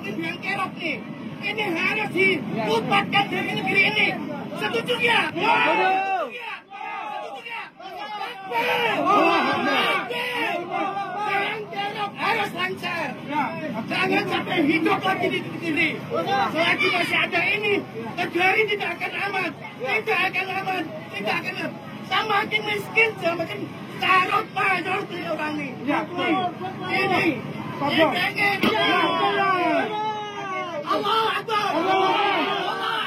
dibilang kerok nih. Ini harus dibubarkan dari negeri ini. Setuju nggak? Harus lancar. Jangan sampai hidup lagi di sini. Selagi masih ada ini, negeri tidak akan aman. Tidak akan aman. Tidak akan aman. Semakin miskin, semakin carut carut orang ini. Ini. Allah Akbar. Allah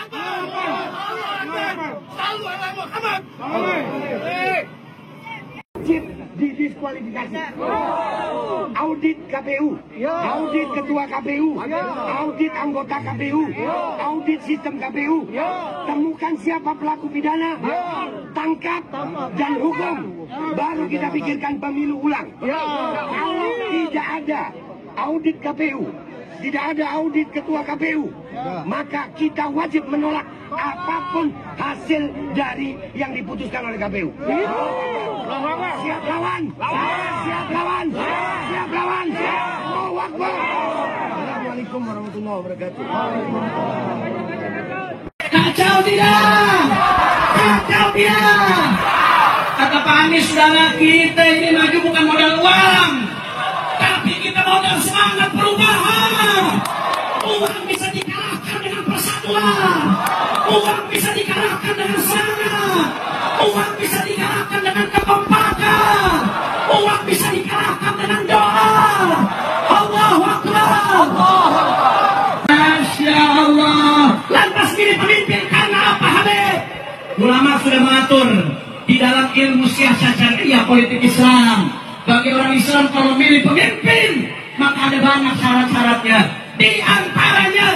Akbar. Allah Akbar. Sallu ala Muhammad. Didiskualifikasi. Audit KPU, audit ketua KPU, audit anggota KPU, audit sistem KPU. Temukan siapa pelaku pidana, tangkap dan hukum. Baru kita pikirkan pemilu ulang. Kalau tidak ada audit KPU, tidak ada audit ketua KPU, maka kita wajib menolak apapun hasil dari yang diputuskan oleh KPU. Siap lawan, siap lawan, siap lawan. Allahu Akbar. Assalamualaikum warahmatullahi wabarakatuh. Kacau tidak? Kacau tidak? Kata Pak Anies, saudara, kita ini maju bukan modal uang, tapi kita modal semangat perubahan. Uang bisa dikalahkan dengan persatuan. Uang bisa dikalahkan dengan semangat. Uang bisa dikalahkan dengan kekompakan. Uang bisa dikalahkan dengan doa. Allahu Akbar. Masya Allah. Lantas pilih pemimpin karena apa, Habib? Ulama sudah mengatur di dalam ilmu siasat syariah politik Islam. Bagi orang Islam kalau milih pemimpin, maka ada banyak syarat-syaratnya. Di antaranya,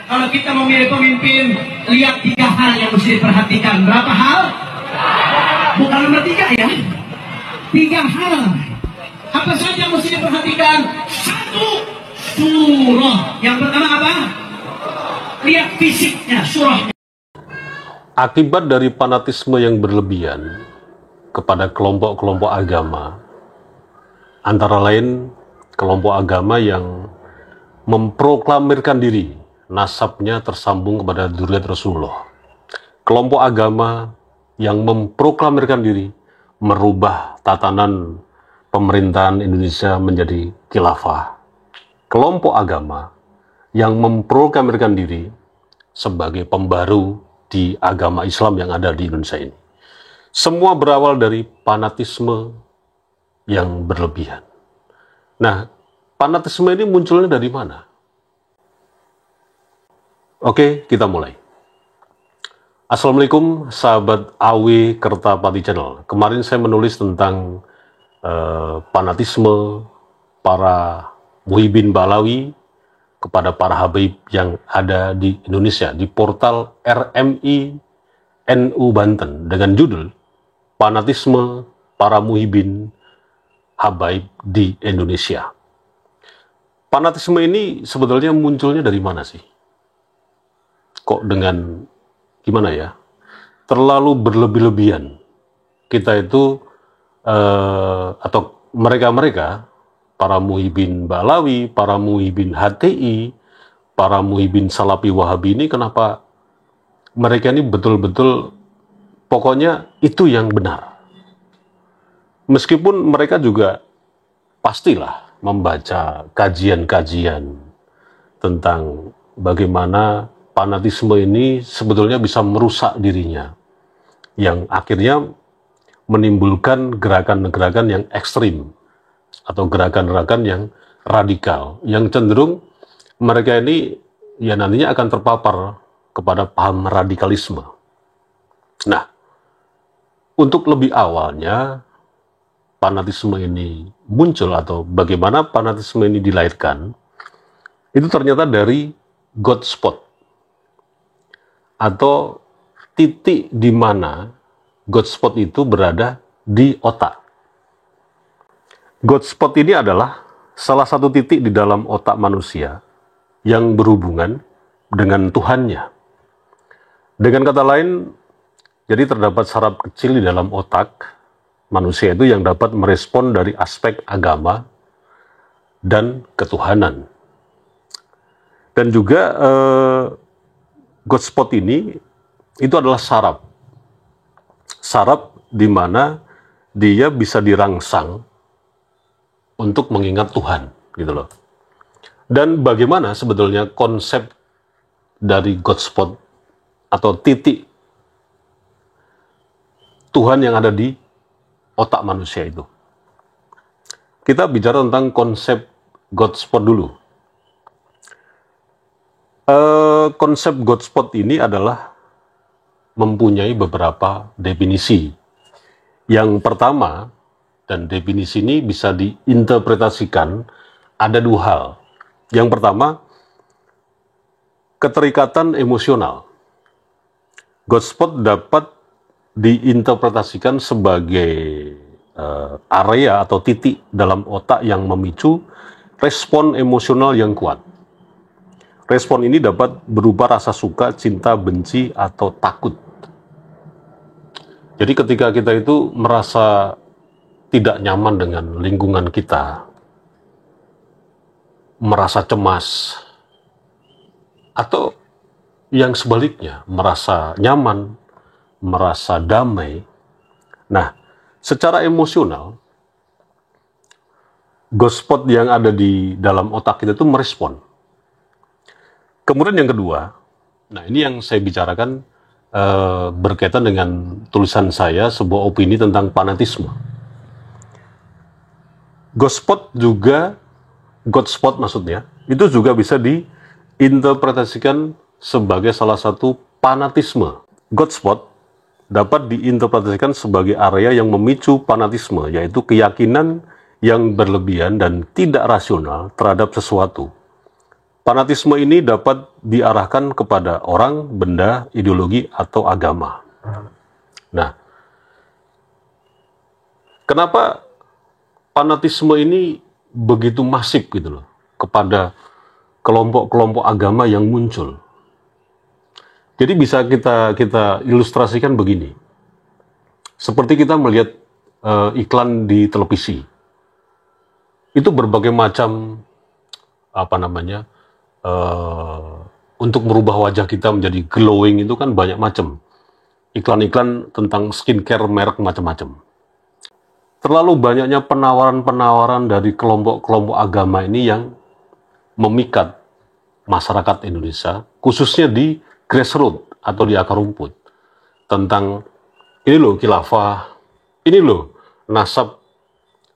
kalau kita mau milih pemimpin, lihat 3 hal yang mesti diperhatikan. Berapa hal? Bukan nomor 3 ya. 3 hal. Apa saja yang mesti diperhatikan? 1, surah. Yang pertama apa? Lihat fisiknya, surahnya. Akibat dari fanatisme yang berlebihan kepada kelompok-kelompok agama, antara lain kelompok agama yang memproklamirkan diri nasabnya tersambung kepada dzurriyyat Rasulullah, kelompok agama yang memproklamirkan diri merubah tatanan pemerintahan Indonesia menjadi khilafah, kelompok agama yang memproklamirkan diri sebagai pembaru di agama Islam yang ada di Indonesia ini. Semua berawal dari fanatisme yang berlebihan. Nah, fanatisme ini munculnya dari mana? Oke, kita mulai. Assalamualaikum sahabat AW Kertapati Channel. Kemarin saya menulis tentang fanatisme para Muhyiddin Balawi kepada para Habib yang ada di Indonesia di portal RMI NU Banten dengan judul Fanatisme para Muhyiddin Habaib di Indonesia. Fanatisme ini sebetulnya munculnya dari mana sih? Kok dengan gimana ya? Terlalu berlebih-lebihan. Kita itu atau mereka-mereka, para Muhyiddin Balawi, para Muhyiddin HTI, para Muhyiddin Salafi Wahabi ini kenapa mereka ini betul-betul pokoknya itu yang benar. Meskipun mereka juga pastilah membaca kajian-kajian tentang bagaimana fanatisme ini sebetulnya bisa merusak dirinya, yang akhirnya menimbulkan gerakan-gerakan yang ekstrim atau gerakan-gerakan yang radikal, yang cenderung mereka ini ya nantinya akan terpapar kepada paham radikalisme. Nah, untuk lebih awalnya fanatisme ini muncul atau bagaimana fanatisme ini dilahirkan, itu ternyata dari God spot atau titik di mana God spot itu berada di otak. God spot ini adalah salah satu titik di dalam otak manusia yang berhubungan dengan Tuhannya. Dengan kata lain, jadi terdapat saraf kecil di dalam otak manusia itu yang dapat merespon dari aspek agama dan ketuhanan. Dan juga God spot ini itu adalah saraf di mana dia bisa dirangsang untuk mengingat Tuhan, gitu loh. Dan bagaimana sebetulnya konsep dari God spot atau titik Tuhan yang ada di otak manusia itu? Kita bicara tentang konsep God spot dulu. Konsep God spot ini adalah mempunyai beberapa definisi. Yang pertama, dan definisi ini bisa diinterpretasikan ada dua hal. Yang pertama, keterikatan emosional. God spot dapat diinterpretasikan sebagai area atau titik dalam otak yang memicu respon emosional yang kuat. Respon ini dapat berupa rasa suka, cinta, benci, atau takut. Jadi ketika kita itu merasa tidak nyaman dengan lingkungan kita, merasa cemas, atau yang sebaliknya, merasa nyaman, merasa damai. Nah, secara emosional, God spot yang ada di dalam otak kita itu merespon. Kemudian yang kedua, nah ini yang saya bicarakan berkaitan dengan tulisan saya, sebuah opini tentang fanatisme. God spot maksudnya, itu juga bisa diinterpretasikan sebagai salah satu fanatisme. God spot dapat diinterpretasikan sebagai area yang memicu fanatisme, yaitu keyakinan yang berlebihan dan tidak rasional terhadap sesuatu. Fanatisme ini dapat diarahkan kepada orang, benda, ideologi, atau agama. Nah, kenapa fanatisme ini begitu masif gitu loh kepada kelompok-kelompok agama yang muncul? Jadi bisa kita ilustrasikan begini. Seperti kita melihat iklan di televisi. Itu berbagai macam untuk merubah wajah kita menjadi glowing itu kan banyak macam. Iklan-iklan tentang skincare merek macam-macam. Terlalu banyaknya penawaran-penawaran dari kelompok-kelompok agama ini yang memikat masyarakat Indonesia, khususnya di grassroots atau di akar rumput. Tentang ini loh khilafah, ini loh nasab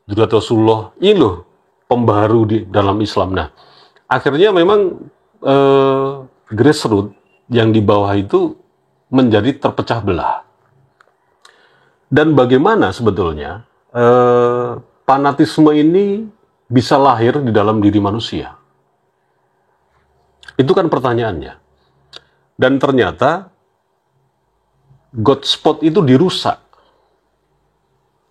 Dzurriyyah Rasulullah, ini loh pembaharu di dalam Islam. Nah, akhirnya memang grassroots yang di bawah itu menjadi terpecah belah. Dan bagaimana sebetulnya fanatisme ini bisa lahir di dalam diri manusia? Itu kan pertanyaannya. Dan ternyata God spot itu dirusak.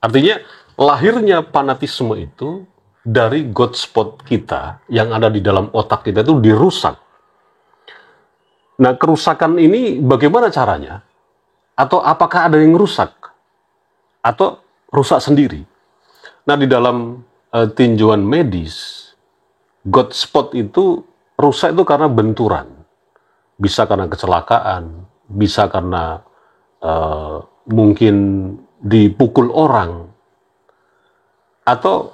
Artinya lahirnya fanatisme itu dari God spot kita yang ada di dalam otak kita itu dirusak. Nah, kerusakan ini bagaimana caranya? Atau apakah ada yang rusak? Atau rusak sendiri? Nah, di dalam tinjauan medis, God spot itu rusak itu karena benturan. Bisa karena kecelakaan, bisa karena mungkin dipukul orang, atau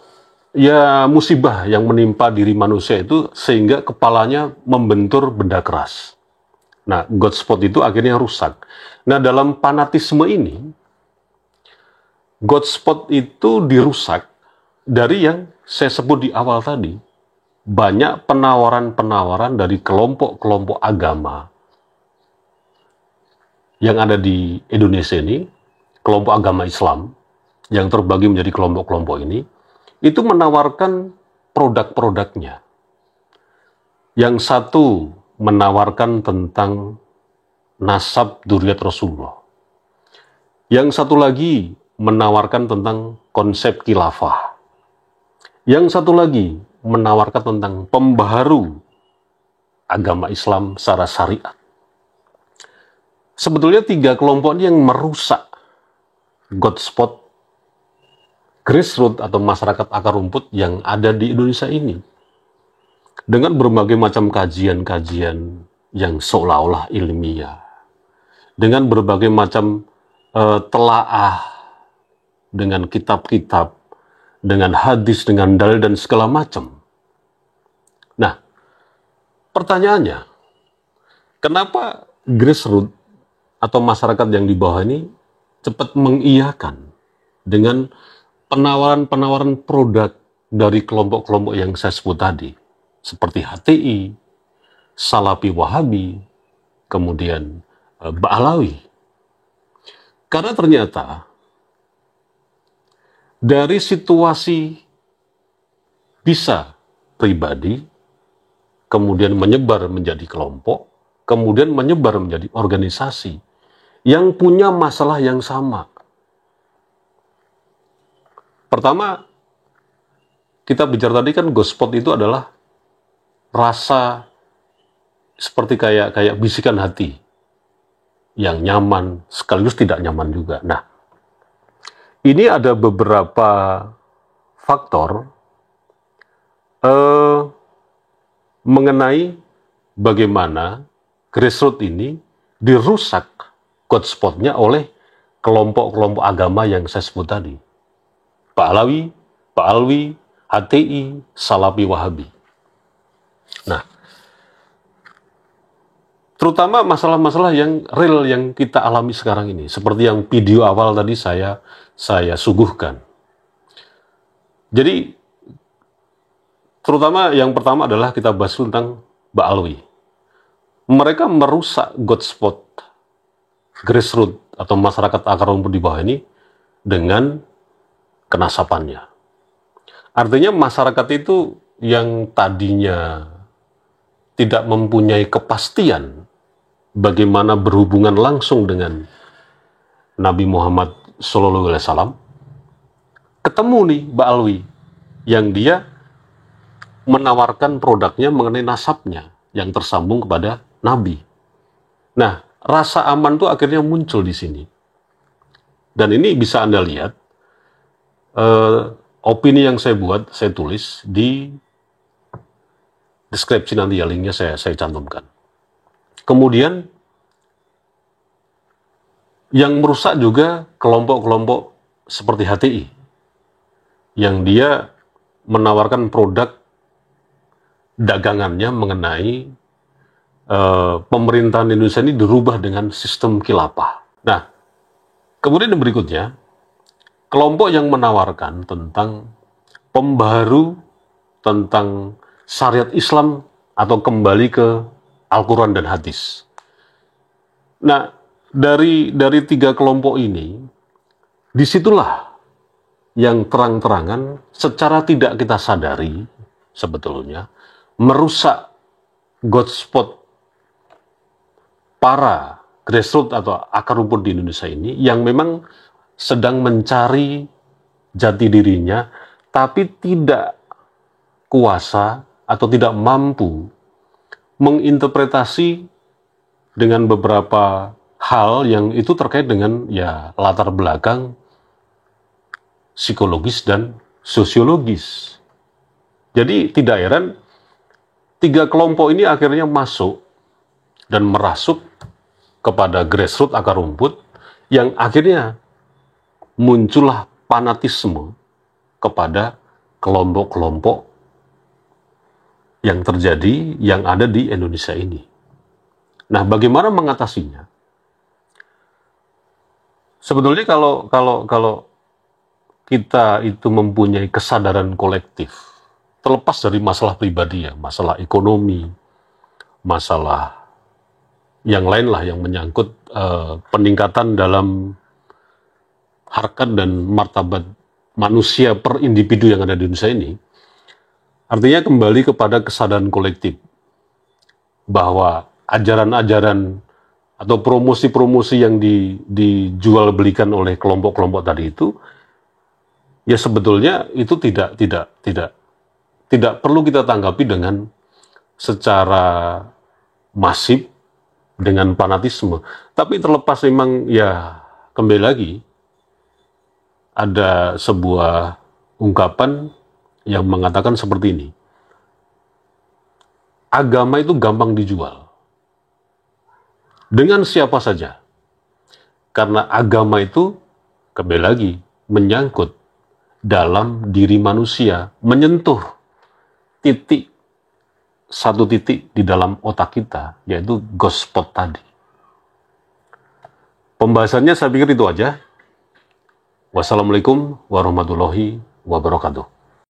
ya musibah yang menimpa diri manusia itu sehingga kepalanya membentur benda keras. Nah, God spot itu akhirnya rusak. Nah, dalam fanatisme ini, God spot itu dirusak dari yang saya sebut di awal tadi. Banyak penawaran-penawaran dari kelompok-kelompok agama yang ada di Indonesia ini, kelompok agama Islam, yang terbagi menjadi kelompok-kelompok ini, itu menawarkan produk-produknya. Yang satu menawarkan tentang nasab Dzurriyyah Rasulullah. Yang satu lagi menawarkan tentang konsep khilafah. Yang satu lagi menawarkan tentang pembaharu agama Islam secara syariat. Sebetulnya tiga kelompok ini yang merusak God spot grassroots atau masyarakat akar rumput yang ada di Indonesia ini. dengan berbagai macam kajian-kajian yang seolah-olah ilmiah, dengan berbagai macam telaah, dengan kitab-kitab, dengan hadis, dengan dalil dan segala macam. Nah, pertanyaannya, kenapa grassroots atau masyarakat yang di bawah ini cepat mengiyakan dengan penawaran-penawaran produk dari kelompok-kelompok yang saya sebut tadi, seperti HTI, Salafi Wahabi, kemudian Ba'alawi? Karena ternyata dari situasi bisa pribadi, kemudian menyebar menjadi kelompok, kemudian menyebar menjadi organisasi yang punya masalah yang sama. Pertama, kita bicara tadi kan Godspot itu adalah rasa seperti kayak bisikan hati yang nyaman sekaligus tidak nyaman juga. Nah, ini ada beberapa faktor mengenai bagaimana grassroots ini dirusak Godspotnya oleh kelompok-kelompok agama yang saya sebut tadi. Ba'alawi, Ba'alwi, HTI, Salafi Wahabi. Nah, terutama masalah-masalah yang real yang kita alami sekarang ini, seperti yang video awal tadi saya suguhkan. Jadi, terutama yang pertama adalah kita bahas tentang Ba'alawi. Mereka merusak Godspot, grassroots atau masyarakat akar rumput di bawah ini dengan kenasapannya. Artinya masyarakat itu yang tadinya tidak mempunyai kepastian bagaimana berhubungan langsung dengan Nabi Muhammad SAW, ketemu nih Ba'alawi yang dia menawarkan produknya mengenai nasabnya yang tersambung kepada Nabi. Nah, rasa aman itu akhirnya muncul di sini. Dan ini bisa Anda lihat, opini yang saya buat, saya tulis di deskripsi nanti ya, linknya saya cantumkan. Kemudian yang merusak juga kelompok-kelompok seperti HTI yang dia menawarkan produk dagangannya mengenai pemerintahan Indonesia ini dirubah dengan sistem khilafah. Nah, kemudian yang berikutnya, kelompok yang menawarkan tentang pembaharu tentang syariat Islam atau kembali ke Al-Quran dan hadis. Nah, dari tiga kelompok ini, disitulah yang terang-terangan secara tidak kita sadari sebetulnya merusak Godspot para grassroots atau akar rumput di Indonesia ini yang memang sedang mencari jati dirinya tapi tidak kuasa atau tidak mampu menginterpretasi dengan beberapa hal yang itu terkait dengan ya latar belakang psikologis dan sosiologis. Jadi tidak heran tiga kelompok ini akhirnya masuk dan merasuk kepada grassroots akar rumput yang akhirnya muncullah fanatisme kepada kelompok-kelompok yang terjadi, yang ada di Indonesia ini. Nah, bagaimana mengatasinya? Sebetulnya kalau kita itu mempunyai kesadaran kolektif, terlepas dari masalah pribadi ya, masalah ekonomi, masalah yang lain lah yang menyangkut peningkatan dalam harkat dan martabat manusia per individu yang ada di Indonesia ini, artinya kembali kepada kesadaran kolektif bahwa ajaran-ajaran atau promosi-promosi yang dijual belikan oleh kelompok-kelompok tadi itu, ya sebetulnya itu tidak perlu kita tanggapi dengan secara masif dengan fanatisme. Tapi terlepas memang ya kembali lagi ada sebuah ungkapan yang mengatakan seperti ini. agama itu gampang dijual. Dengan siapa saja. Karena agama itu, kembali lagi, menyangkut dalam diri manusia, menyentuh satu titik di dalam otak kita, yaitu ghost spot tadi. Pembahasannya saya pikir itu aja. Wassalamualaikum warahmatullahi wabarakatuh.